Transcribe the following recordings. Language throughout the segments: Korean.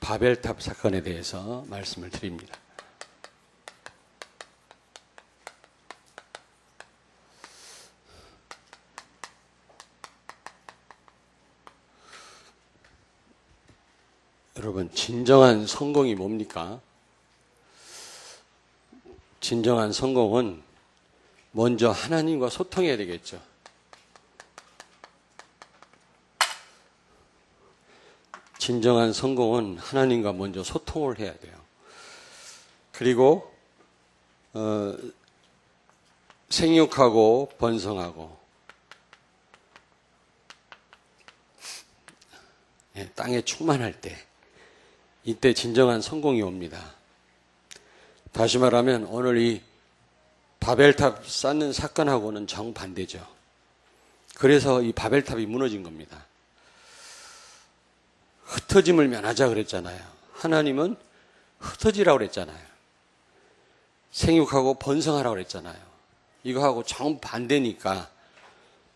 바벨탑 사건에 대해서 말씀을 드립니다. 여러분, 진정한 성공이 뭡니까? 진정한 성공은 먼저 하나님과 소통해야 되겠죠. 진정한 성공은 하나님과 먼저 소통을 해야 돼요. 그리고 생육하고 번성하고 땅에 충만할 때, 이때 진정한 성공이 옵니다. 다시 말하면 오늘 이 바벨탑 쌓는 사건하고는 정반대죠. 그래서 이 바벨탑이 무너진 겁니다. 흩어짐을 면하자 그랬잖아요. 하나님은 흩어지라고 그랬잖아요. 생육하고 번성하라고 그랬잖아요. 이거하고 정반대니까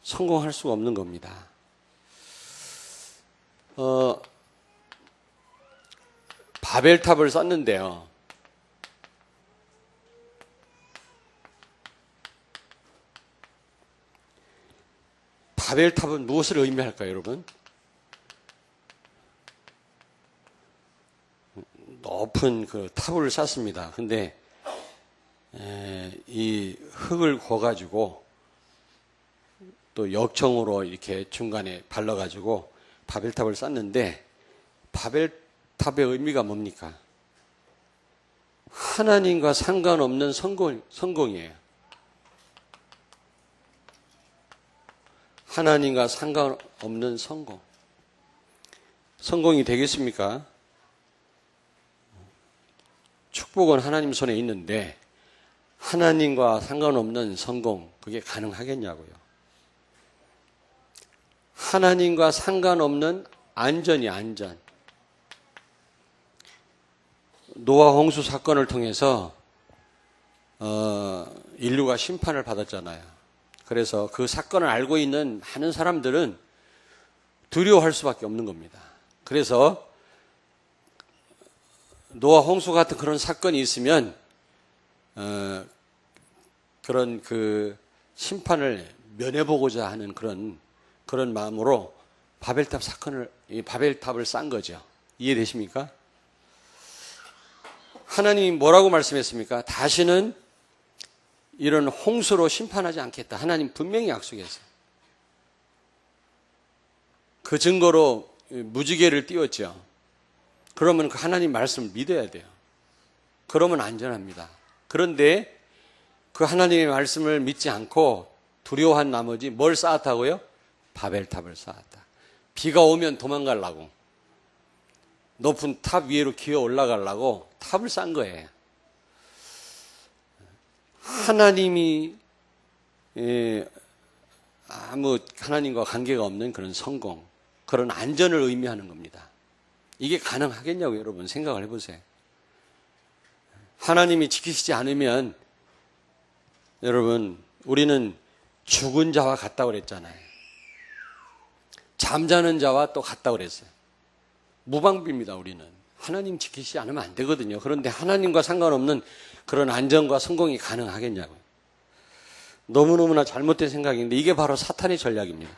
성공할 수가 없는 겁니다. 바벨탑을 쌓는데요. 바벨탑은 무엇을 의미할까요, 여러분? 높은 그 탑을 쌓습니다. 근데 이 흙을 고가지고 또 역청으로 이렇게 중간에 발라가지고 바벨탑을 쌓는데, 바벨탑의 의미가 뭡니까? 하나님과 상관없는 성공이에요. 하나님과 상관없는 성공. 성공이 되겠습니까? 축복은 하나님 손에 있는데 하나님과 상관없는 성공, 그게 가능하겠냐고요. 하나님과 상관없는 안전이 안전. 노아 홍수 사건을 통해서 인류가 심판을 받았잖아요. 그래서 그 사건을 알고 있는 많은 사람들은 두려워할 수밖에 없는 겁니다. 그래서 노아 홍수 같은 그런 사건이 있으면 그런 그 심판을 면해보고자 하는 그런 마음으로 바벨탑을 쌓은 거죠. 이해되십니까? 하나님이 뭐라고 말씀했습니까? 다시는 이런 홍수로 심판하지 않겠다. 하나님 분명히 약속했어요. 그 증거로 무지개를 띄웠죠. 그러면 그 하나님 말씀을 믿어야 돼요. 그러면 안전합니다. 그런데 그 하나님의 말씀을 믿지 않고 두려워한 나머지 뭘 쌓았다고요? 바벨탑을 쌓았다. 비가 오면 도망가려고, 높은 탑 위로 기어 올라가려고 탑을 쌓은 거예요. 하나님이 아무 하나님과 관계가 없는 그런 성공, 그런 안전을 의미하는 겁니다. 이게 가능하겠냐고 여러분 생각을 해보세요. 하나님이 지키시지 않으면 여러분, 우리는 죽은 자와 같다고 그랬잖아요. 잠자는 자와 또 같다고 그랬어요. 무방비입니다. 우리는 하나님 지키시지 않으면 안 되거든요. 그런데 하나님과 상관없는 그런 안전과 성공이 가능하겠냐고요. 너무너무나 잘못된 생각인데 이게 바로 사탄의 전략입니다.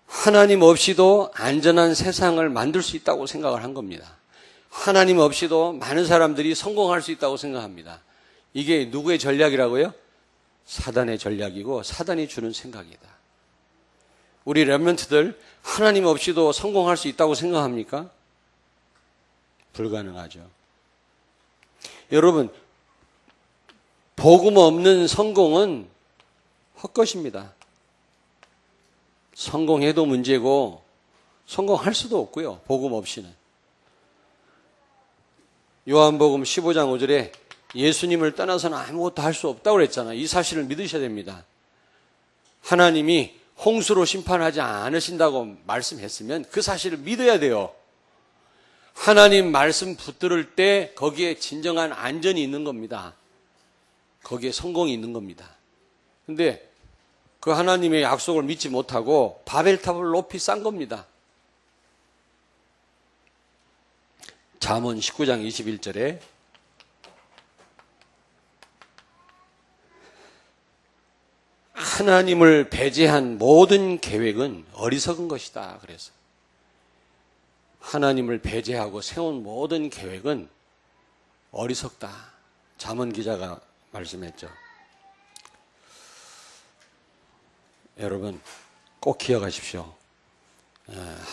하나님 없이도 안전한 세상을 만들 수 있다고 생각을 한 겁니다. 하나님 없이도 많은 사람들이 성공할 수 있다고 생각합니다. 이게 누구의 전략이라고요? 사단의 전략이고 사단이 주는 생각이다. 우리 렘넌트들 하나님 없이도 성공할 수 있다고 생각합니까? 불가능하죠. 여러분, 복음 없는 성공은 헛것입니다. 성공해도 문제고 성공할 수도 없고요. 복음 없이는. 요한복음 15장 5절에 예수님을 떠나서는 아무것도 할 수 없다고 그랬잖아요. 이 사실을 믿으셔야 됩니다. 하나님이 홍수로 심판하지 않으신다고 말씀했으면 그 사실을 믿어야 돼요. 하나님 말씀 붙들을 때 거기에 진정한 안전이 있는 겁니다. 거기에 성공이 있는 겁니다. 근데 그 하나님의 약속을 믿지 못하고 바벨탑을 높이 쌓은 겁니다. 잠언 19장 21절에 하나님을 배제한 모든 계획은 어리석은 것이다. 그래서 하나님을 배제하고 세운 모든 계획은 어리석다. 잠언 기자가 말씀했죠. 여러분 꼭 기억하십시오.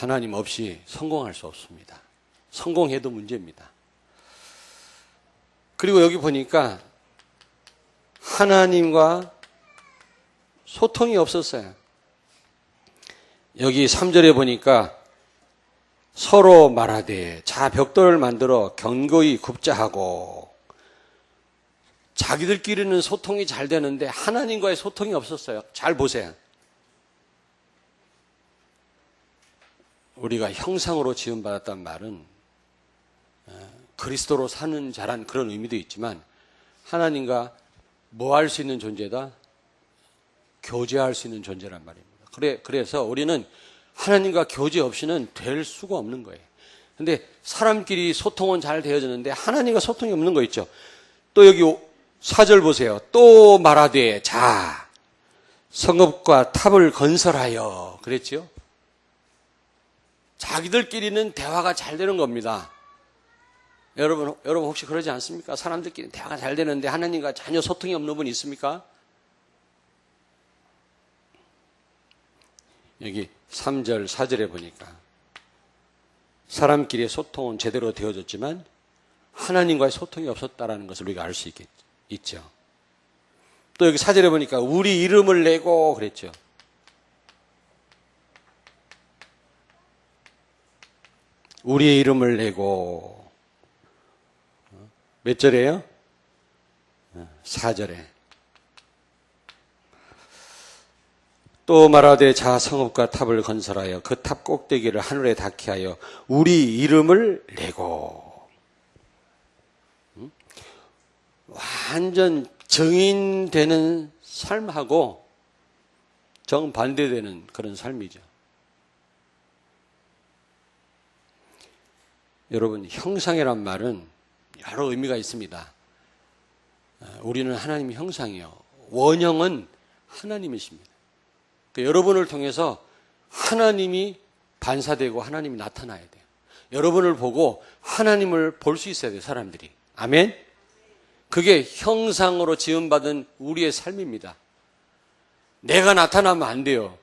하나님 없이 성공할 수 없습니다. 성공해도 문제입니다. 그리고 여기 보니까 하나님과 소통이 없었어요. 여기 3절에 보니까 서로 말하되 자 벽돌을 만들어 견고히 굽자 하고, 자기들끼리는 소통이 잘 되는데 하나님과의 소통이 없었어요. 잘 보세요. 우리가 형상으로 지음받았단 말은 그리스도로 사는 자란 그런 의미도 있지만 하나님과 뭐 할 수 있는 존재다? 교제할 수 있는 존재란 말입니다. 그래서 우리는 하나님과 교제 없이는 될 수가 없는 거예요. 근데 사람끼리 소통은 잘 되어졌는데 하나님과 소통이 없는 거 있죠. 또 여기 4절 보세요. 또 말하되 자 성읍과 탑을 건설하여 그랬지요. 자기들끼리는 대화가 잘 되는 겁니다. 여러분 혹시 그러지 않습니까? 사람들끼리 대화가 잘 되는데 하나님과 전혀 소통이 없는 분 있습니까? 여기 3절, 4절에 보니까 사람끼리의 소통은 제대로 되어졌지만 하나님과의 소통이 없었다라는 것을 우리가 알 수 있죠. 또 여기 4절에 보니까 우리 이름을 내고 그랬죠. 우리의 이름을 내고 몇 절이에요? 4절에 또 말하되 자 성읍과 탑을 건설하여 그 탑 꼭대기를 하늘에 닿게 하여 우리 이름을 내고. 완전 정인되는 삶하고 정반대되는 그런 삶이죠. 여러분 형상이란 말은 여러 의미가 있습니다. 우리는 하나님의 형상이요. 원형은 하나님이십니다. 그러니까 여러분을 통해서 하나님이 반사되고 하나님이 나타나야 돼요. 여러분을 보고 하나님을 볼 수 있어야 돼요. 사람들이. 아멘? 그게 형상으로 지음받은 우리의 삶입니다. 내가 나타나면 안 돼요.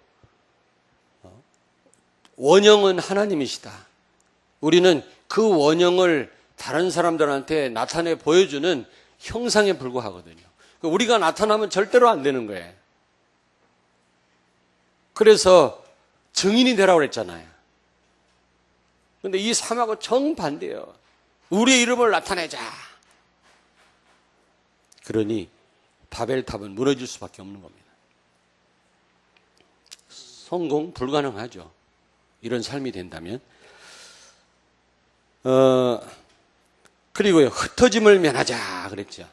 원형은 하나님이시다. 우리는 그 원형을 다른 사람들한테 나타내 보여주는 형상에 불과하거든요. 우리가 나타나면 절대로 안 되는 거예요. 그래서 증인이 되라고 그랬잖아요. 그런데 이 삶하고 정반대예요. 우리의 이름을 나타내자. 그러니 바벨탑은 무너질 수밖에 없는 겁니다. 성공 불가능하죠. 이런 삶이 된다면. 그리고요, 흩어짐을 면하자 그랬죠.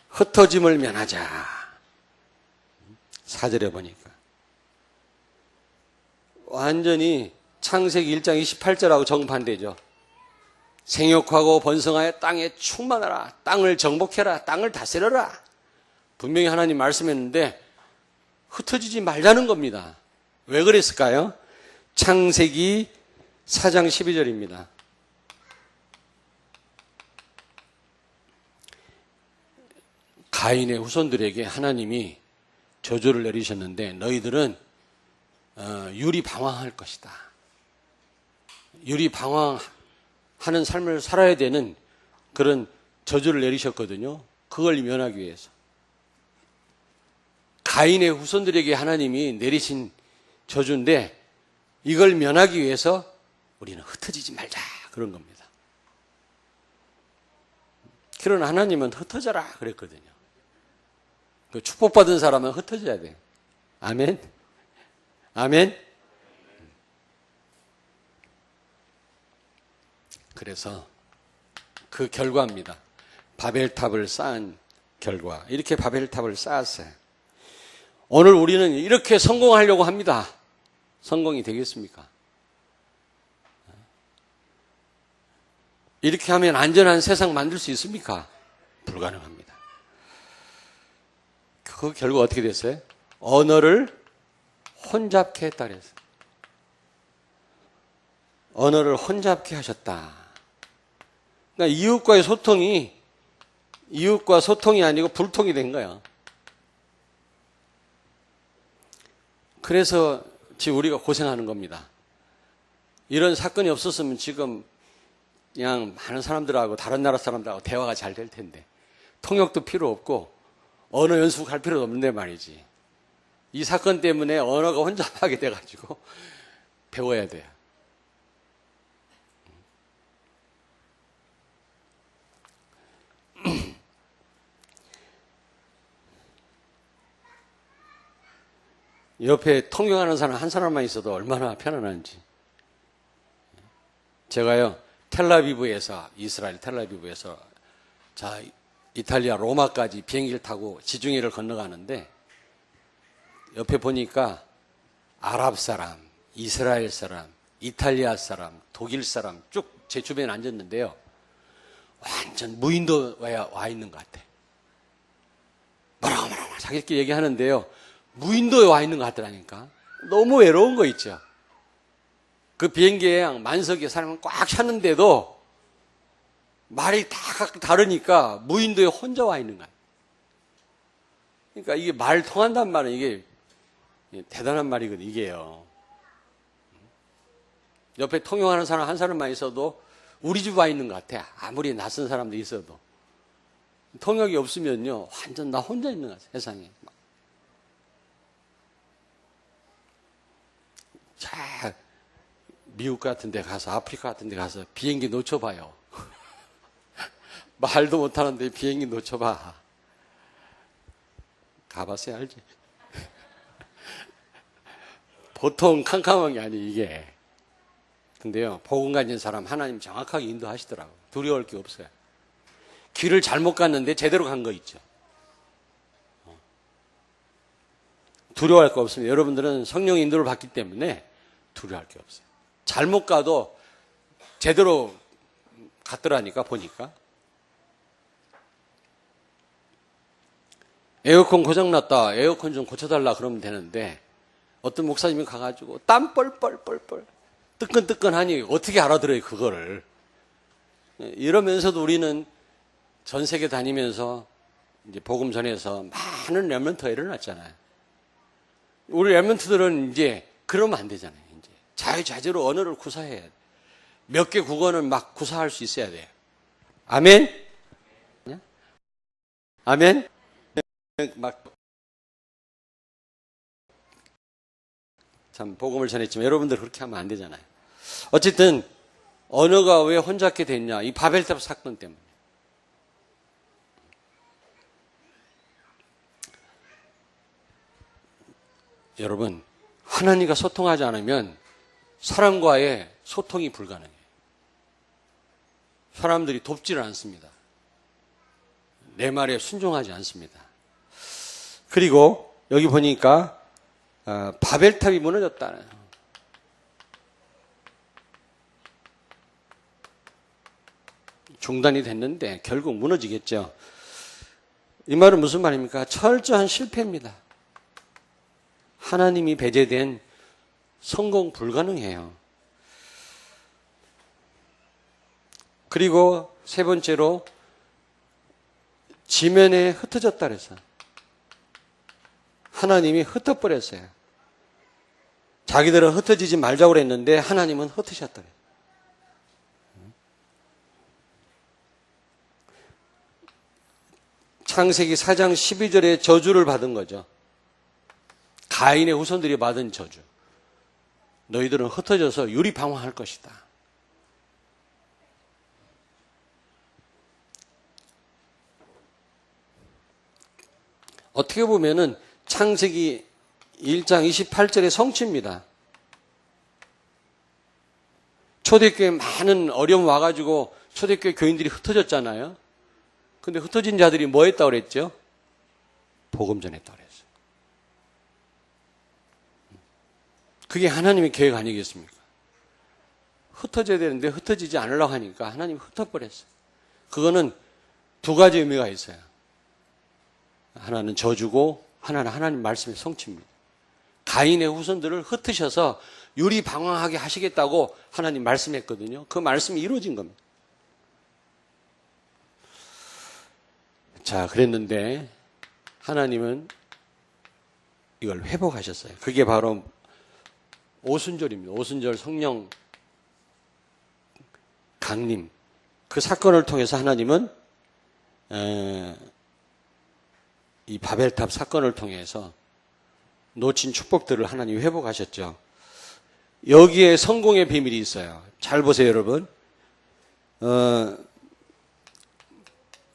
흩어짐을 면하자. 4절에 보니까 완전히 창세기 1장 28절하고 정반대죠. 생육하고 번성하여 땅에 충만하라. 땅을 정복해라. 땅을 다스려라. 분명히 하나님 말씀했는데 흩어지지 말자는 겁니다. 왜 그랬을까요? 창세기 4장 12절입니다. 가인의 후손들에게 하나님이 저주를 내리셨는데 너희들은 유리방황할 것이다. 유리방황하는 삶을 살아야 되는 그런 저주를 내리셨거든요. 그걸 면하기 위해서. 가인의 후손들에게 하나님이 내리신 저주인데 이걸 면하기 위해서 우리는 흩어지지 말자 그런 겁니다. 그러나 하나님은 흩어져라 그랬거든요. 그 축복받은 사람은 흩어져야 돼요. 아멘? 아멘? 그래서 그 결과입니다. 바벨탑을 쌓은 결과. 이렇게 바벨탑을 쌓았어요. 오늘 우리는 이렇게 성공하려고 합니다. 성공이 되겠습니까? 이렇게 하면 안전한 세상 만들 수 있습니까? 불가능합니다. 그 결국 어떻게 됐어요? 언어를 혼잡케 했다 그랬어요. 언어를 혼잡케 하셨다. 그러니까 이웃과 소통이 아니고 불통이 된 거야. 그래서 지금 우리가 고생하는 겁니다. 이런 사건이 없었으면 지금 그냥 많은 사람들하고 다른 나라 사람들하고 대화가 잘 될 텐데, 통역도 필요 없고 언어 연습할 필요도 없는데 말이지. 이 사건 때문에 언어가 혼잡하게 돼가지고 배워야 돼요. 옆에 통역하는 사람 한 사람만 있어도 얼마나 편안한지. 제가요, 이스라엘 텔라비브에서 이탈리아 로마까지 비행기를 타고 지중해를 건너가는데, 옆에 보니까 아랍 사람, 이스라엘 사람, 이탈리아 사람, 독일 사람 쭉 제 주변에 앉았는데요. 완전 무인도에 와 있는 것 같아. 뭐라고 자기들끼리 얘기하는데요. 무인도에 와 있는 것 같더라니까. 너무 외로운 거 있죠. 그 비행기에 만석에 사람은 꽉 찼는데도 말이 다 각각 다르니까 무인도에 혼자 와 있는 거야. 그러니까 이게 말 통한단 말은 이게 대단한 말이거든, 이게요. 옆에 통역하는 사람 한 사람만 있어도 우리 집 와 있는 것 같아. 아무리 낯선 사람도 있어도. 통역이 없으면요, 완전 나 혼자 있는 것 같아, 세상에. 자, 미국 같은 데 가서, 아프리카 같은 데 가서 비행기 놓쳐봐요. 말도 못하는데 비행기 놓쳐봐. 가봤어야 알지. 보통 캄캄한 게 아니, 이게. 근데요, 복음 가진 사람 하나님 정확하게 인도하시더라고요. 두려울 게 없어요. 길을 잘못 갔는데 제대로 간 거 있죠. 두려워할 거 없습니다. 여러분들은 성령 인도를 받기 때문에 두려워할 게 없어요. 잘못 가도 제대로 갔더라니까, 보니까. 에어컨 고장났다, 에어컨 좀 고쳐달라 그러면 되는데, 어떤 목사님이 가가지고 땀 뻘뻘뻘뻘 뜨끈뜨끈하니 어떻게 알아들어요, 그거를. 이러면서도 우리는 전 세계 다니면서 이제 복음 전해서 많은 렘넌트가 일어났잖아요. 우리 렘넌트들은 이제 그러면 안 되잖아요. 이제 자유자재로 언어를 구사해야 돼. 몇 개 국어는 막 구사할 수 있어야 돼요. 아멘? 아멘? 참 복음을 전했지만 여러분들 그렇게 하면 안 되잖아요. 어쨌든 언어가 왜 혼잡게 됐냐? 이 바벨탑 사건 때문에. 여러분, 하나님과 소통하지 않으면 사람과의 소통이 불가능해요. 사람들이 돕지를 않습니다. 내 말에 순종하지 않습니다. 그리고 여기 보니까 바벨탑이 무너졌다. 중단이 됐는데 결국 무너지겠죠. 이 말은 무슨 말입니까? 철저한 실패입니다. 하나님이 배제된 성공 불가능해요. 그리고 세 번째로 지면에 흩어졌다 그랬어요. 하나님이 흩어버렸어요. 자기들은 흩어지지 말자고 그랬는데 하나님은 흩으셨다 그래요. 창세기 4장 12절에 저주를 받은 거죠. 가인의 후손들이 받은 저주. 너희들은 흩어져서 유리방황할 것이다. 어떻게 보면은 창세기 1장 28절의 성취입니다. 초대교회 많은 어려움 와가지고 초대교회 교인들이 흩어졌잖아요. 근데 흩어진 자들이 뭐 했다고 그랬죠? 복음 전했다고 그랬어요. 그게 하나님의 계획 아니겠습니까? 흩어져야 되는데 흩어지지 않으려고 하니까 하나님이 흩어버렸어요. 그거는 두 가지 의미가 있어요. 하나는 저주고 하나는 하나님 말씀의 성취입니다. 가인의 후손들을 흩으셔서 유리방황하게 하시겠다고 하나님 말씀했거든요. 그 말씀이 이루어진 겁니다. 자, 그랬는데 하나님은 이걸 회복하셨어요. 그게 바로 오순절입니다. 오순절 성령 강림. 그 사건을 통해서 하나님은 이 바벨탑 사건을 통해서 놓친 축복들을 하나님이 회복하셨죠. 여기에 성공의 비밀이 있어요. 잘 보세요, 여러분.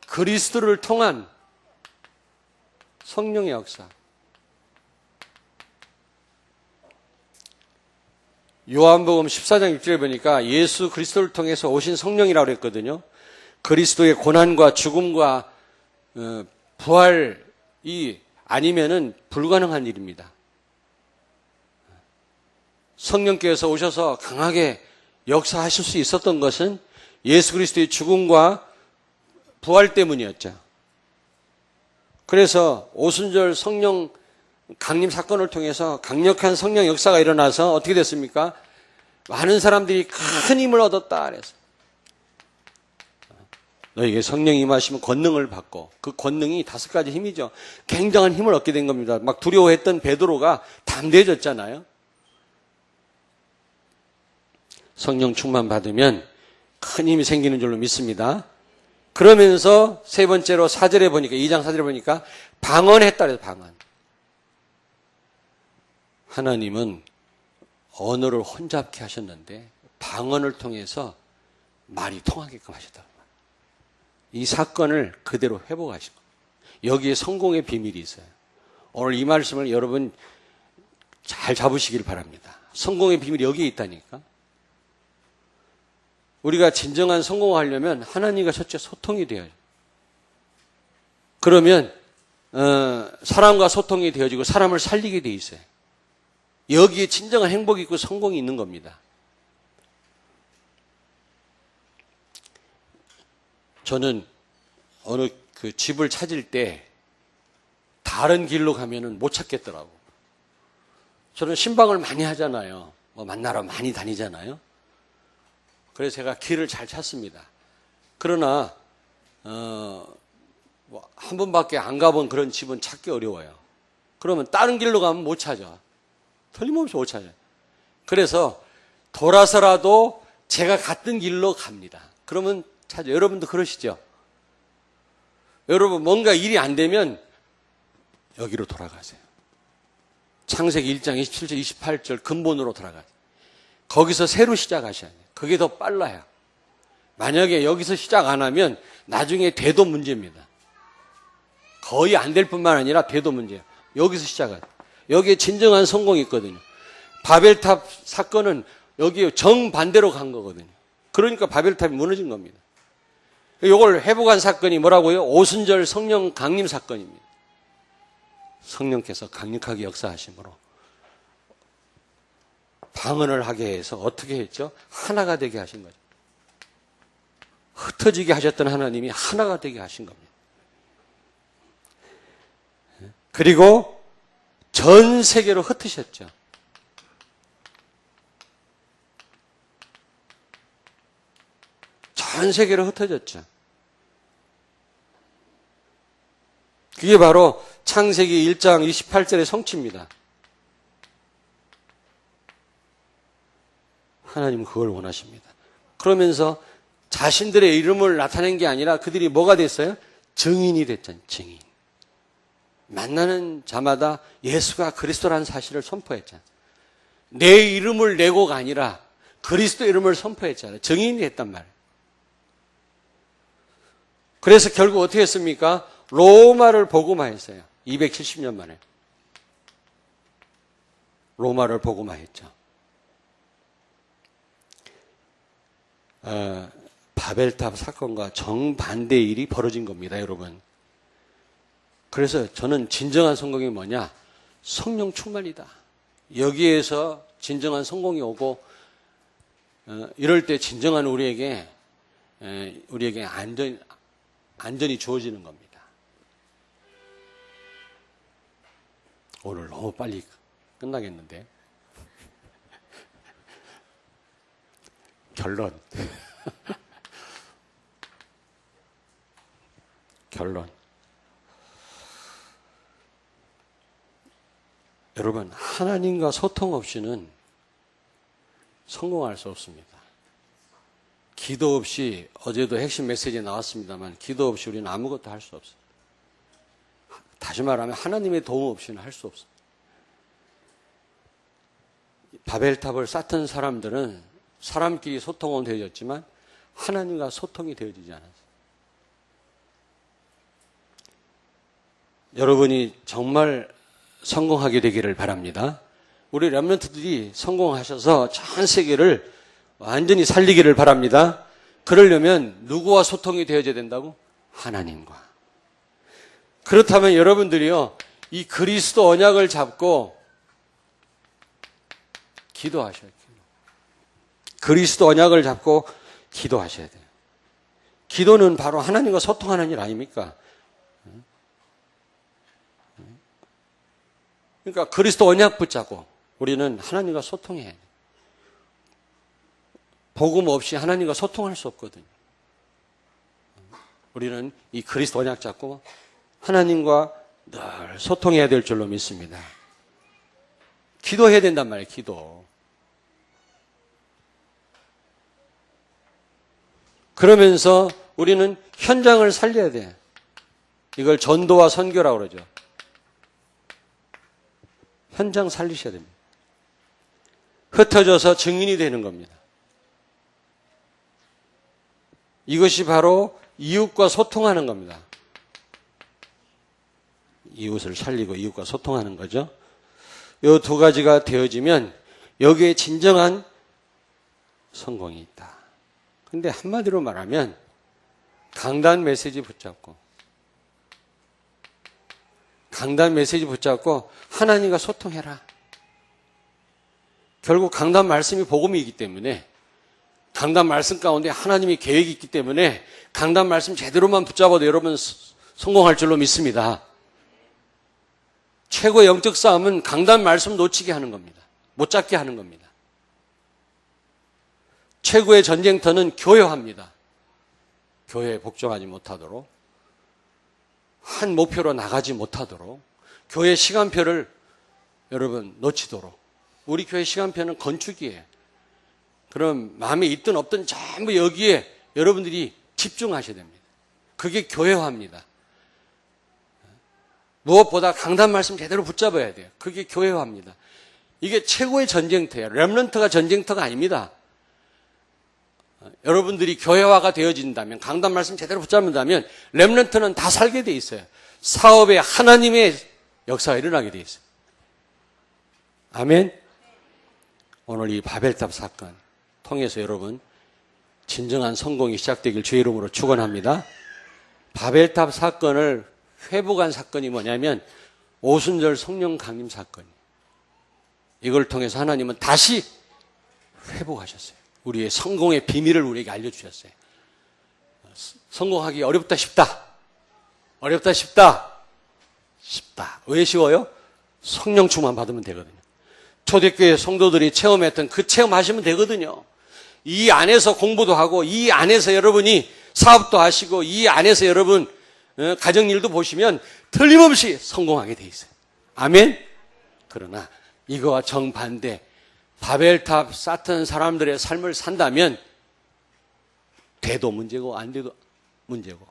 그리스도를 통한 성령의 역사. 요한복음 14장 6절에 보니까 예수 그리스도를 통해서 오신 성령이라고 그랬거든요. 그리스도의 고난과 죽음과 부활이 아니면은 불가능한 일입니다. 성령께서 오셔서 강하게 역사하실 수 있었던 것은 예수 그리스도의 죽음과 부활 때문이었죠. 그래서 오순절 성령 강림 사건을 통해서 강력한 성령 역사가 일어나서 어떻게 됐습니까? 많은 사람들이 큰 힘을 얻었다 그래서 너에게 성령이 임하시면 권능을 받고, 그 권능이 5가지 힘이죠. 굉장한 힘을 얻게 된 겁니다. 막 두려워했던 베드로가 담대해졌잖아요. 성령 충만 받으면 큰 힘이 생기는 줄로 믿습니다. 그러면서 세 번째로 4절에 보니까, 2장 4절에 보니까 방언했다 그래서 방언. 하나님은 언어를 혼잡케 하셨는데 방언을 통해서 말이 통하게끔 하셨다. 이 사건을 그대로 회복하신 겁니다. 여기에 성공의 비밀이 있어요. 오늘 이 말씀을 여러분 잘 잡으시길 바랍니다. 성공의 비밀이 여기에 있다니까. 우리가 진정한 성공을 하려면 하나님과 첫째 소통이 되어요. 그러면 사람과 소통이 되어지고 사람을 살리게 돼 있어요. 여기에 진정한 행복이 있고 성공이 있는 겁니다. 저는 어느 그 집을 찾을 때 다른 길로 가면은 못 찾겠더라고. 저는 신방을 많이 하잖아요. 뭐 만나러 많이 다니잖아요. 그래서 제가 길을 잘 찾습니다. 그러나 한 번밖에 안 가본 그런 집은 찾기 어려워요. 그러면 다른 길로 가면 못 찾아. 틀림없이 못 찾아요. 그래서 돌아서라도 제가 갔던 길로 갑니다. 그러면 찾아요. 여러분도 그러시죠? 여러분 뭔가 일이 안 되면 여기로 돌아가세요. 창세기 1장 27절 28절 근본으로 돌아가세요. 거기서 새로 시작하셔야 돼요. 그게 더 빨라요. 만약에 여기서 시작 안 하면 나중에 돼도 문제입니다. 거의 안 될 뿐만 아니라 돼도 문제예요. 여기서 시작해요. 여기에 진정한 성공이 있거든요. 바벨탑 사건은 여기에 정반대로 간 거거든요. 그러니까 바벨탑이 무너진 겁니다. 이걸 회복한 사건이 뭐라고요? 오순절 성령 강림 사건입니다. 성령께서 강력하게 역사하심으로 방언을 하게 해서 어떻게 했죠? 하나가 되게 하신 거죠. 흩어지게 하셨던 하나님이 하나가 되게 하신 겁니다. 그리고 전 세계로 흩으셨죠. 전 세계로 흩어졌죠. 그게 바로 창세기 1장 28절의 성취입니다. 하나님은 그걸 원하십니다. 그러면서 자신들의 이름을 나타낸 게 아니라 그들이 뭐가 됐어요? 증인이 됐잖아요. 증인. 만나는 자마다 예수가 그리스도라는 사실을 선포했잖아요. 내 이름을 내고가 아니라 그리스도 이름을 선포했잖아요. 증인이 됐단 말이에요. 그래서 결국 어떻게 했습니까? 로마를 복음화했어요. 270년 만에. 로마를 복음화했죠. 바벨탑 사건과 정반대의 일이 벌어진 겁니다, 여러분. 그래서 저는 진정한 성공이 뭐냐? 성령 충만이다. 여기에서 진정한 성공이 오고 이럴 때 진정한 우리에게 안전이 주어지는 겁니다. 오늘 너무 빨리 끝나겠는데. 결론. 여러분, 하나님과 소통 없이는 성공할 수 없습니다. 기도 없이, 어제도 핵심 메시지에 나왔습니다만, 기도 없이 우리는 아무것도 할 수 없어요. 다시 말하면 하나님의 도움 없이는 할 수 없어요. 바벨탑을 쌓던 사람들은 사람끼리 소통은 되어졌지만 하나님과 소통이 되어지지 않았어요. 여러분이 정말 성공하게 되기를 바랍니다. 우리 렘넌트들이 성공하셔서 전 세계를 완전히 살리기를 바랍니다. 그러려면 누구와 소통이 되어져야 된다고? 하나님과. 그렇다면 여러분들이요, 이 그리스도 언약을 잡고 기도하셔야 돼요. 그리스도 언약을 잡고 기도하셔야 돼요. 기도는 바로 하나님과 소통하는 일 아닙니까? 그러니까 그리스도 언약 붙잡고 우리는 하나님과 소통해야 돼요. 복음 없이 하나님과 소통할 수 없거든요. 우리는 이 그리스도 언약 잡고 하나님과 늘 소통해야 될 줄로 믿습니다. 기도해야 된단 말이에요. 기도. 그러면서 우리는 현장을 살려야 돼. 이걸 전도와 선교라고 그러죠. 현장 살리셔야 됩니다. 흩어져서 증인이 되는 겁니다. 이것이 바로 이웃과 소통하는 겁니다. 이웃을 살리고 이웃과 소통하는 거죠. 이 두 가지가 되어지면 여기에 진정한 성공이 있다. 근데 한마디로 말하면 강단 메시지 붙잡고 하나님과 소통해라. 결국 강단 말씀이 복음이기 때문에 강단 말씀 가운데 하나님의 계획이 있기 때문에 강단 말씀 제대로만 붙잡아도 여러분 성공할 줄로 믿습니다. 최고의 영적 싸움은 강단 말씀 놓치게 하는 겁니다. 못 잡게 하는 겁니다. 최고의 전쟁터는 교회화입니다. 교회에 복종하지 못하도록, 한 목표로 나가지 못하도록, 교회 시간표를 여러분 놓치도록. 우리 교회 시간표는 건축이에요. 그럼 마음에 있든 없든 전부 여기에 여러분들이 집중하셔야 됩니다. 그게 교회화입니다. 무엇보다 강단 말씀 제대로 붙잡아야 돼요. 그게 교회화입니다. 이게 최고의 전쟁터예요. 렘넌트가 전쟁터가 아닙니다. 여러분들이 교회화가 되어진다면, 강단 말씀 제대로 붙잡는다면 렘넌트는 다 살게 돼 있어요. 사업에 하나님의 역사가 일어나게 돼 있어요. 아멘. 오늘 이 바벨탑 사건 통해서 여러분 진정한 성공이 시작되길 주의 이름으로 축원합니다. 바벨탑 사건을 회복한 사건이 뭐냐면 오순절 성령 강림 사건이에요. 이걸 통해서 하나님은 다시 회복하셨어요. 우리의 성공의 비밀을 우리에게 알려주셨어요. 성공하기 어렵다 쉽다. 어렵다 쉽다. 쉽다. 왜 쉬워요? 성령 충만 받으면 되거든요. 초대교회 성도들이 체험했던 그 체험하시면 되거든요. 이 안에서 공부도 하고 이 안에서 여러분이 사업도 하시고 이 안에서 여러분 가정일도 보시면 틀림없이 성공하게 돼 있어요. 아멘? 그러나 이거와 정반대, 바벨탑 쌓던 사람들의 삶을 산다면 돼도 문제고 안 돼도 문제고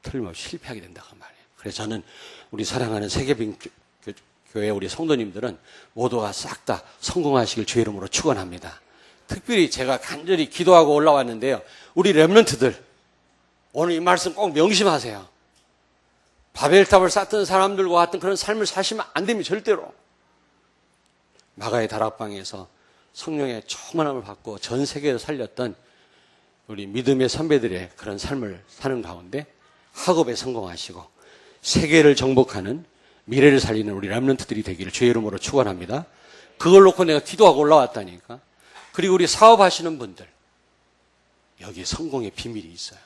틀림없이 실패하게 된다고 말이에요. 그래서 저는 우리 사랑하는 세계빙교회 우리 성도님들은 모두가 싹 다 성공하시길 주의 이름으로 축원합니다. 특별히 제가 간절히 기도하고 올라왔는데요. 우리 렘넌트들 오늘 이 말씀 꼭 명심하세요. 바벨탑을 쌓던 사람들과 같은 그런 삶을 사시면 안 됩니다. 절대로. 마가의 다락방에서 성령의 충만함을 받고 전 세계를 살렸던 우리 믿음의 선배들의 그런 삶을 사는 가운데 학업에 성공하시고 세계를 정복하는 미래를 살리는 우리 렘넌트들이 되기를 주의 이름으로 축원합니다. 그걸 놓고 내가 기도하고 올라왔다니까. 그리고 우리 사업하시는 분들, 여기에 성공의 비밀이 있어요.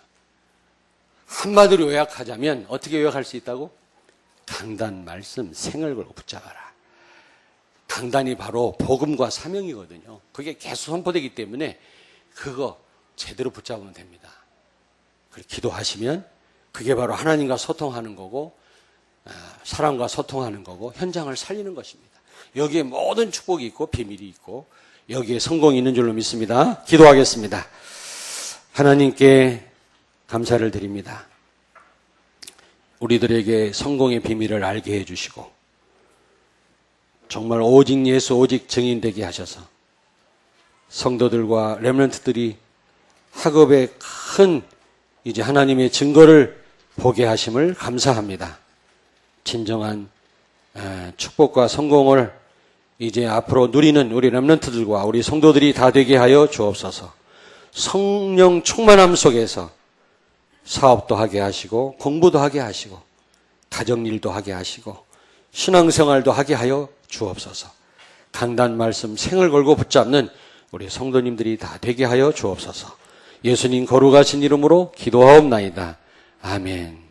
한마디로 요약하자면 어떻게 요약할 수 있다고? 강단 말씀 생을 걸고 붙잡아라. 강단이 바로 복음과 사명이거든요. 그게 계속 선포되기 때문에 그거 제대로 붙잡으면 됩니다. 그리고 기도하시면 그게 바로 하나님과 소통하는 거고 사람과 소통하는 거고 현장을 살리는 것입니다. 여기에 모든 축복이 있고 비밀이 있고 여기에 성공이 있는 줄로 믿습니다. 기도하겠습니다. 하나님께 감사를 드립니다. 우리들에게 성공의 비밀을 알게 해주시고 정말 오직 예수 오직 증인되게 하셔서 성도들과 렘넌트들이 학업에 큰 이제 하나님의 증거를 보게 하심을 감사합니다. 진정한 축복과 성공을 이제 앞으로 누리는 우리 렘넌트들과 우리 성도들이 다 되게 하여 주옵소서. 성령 충만함 속에서 사업도 하게 하시고 공부도 하게 하시고 가정일도 하게 하시고 신앙생활도 하게 하여 주옵소서. 강단 말씀 생을 걸고 붙잡는 우리 성도님들이 다 되게 하여 주옵소서. 예수님 거룩하신 이름으로 기도하옵나이다. 아멘.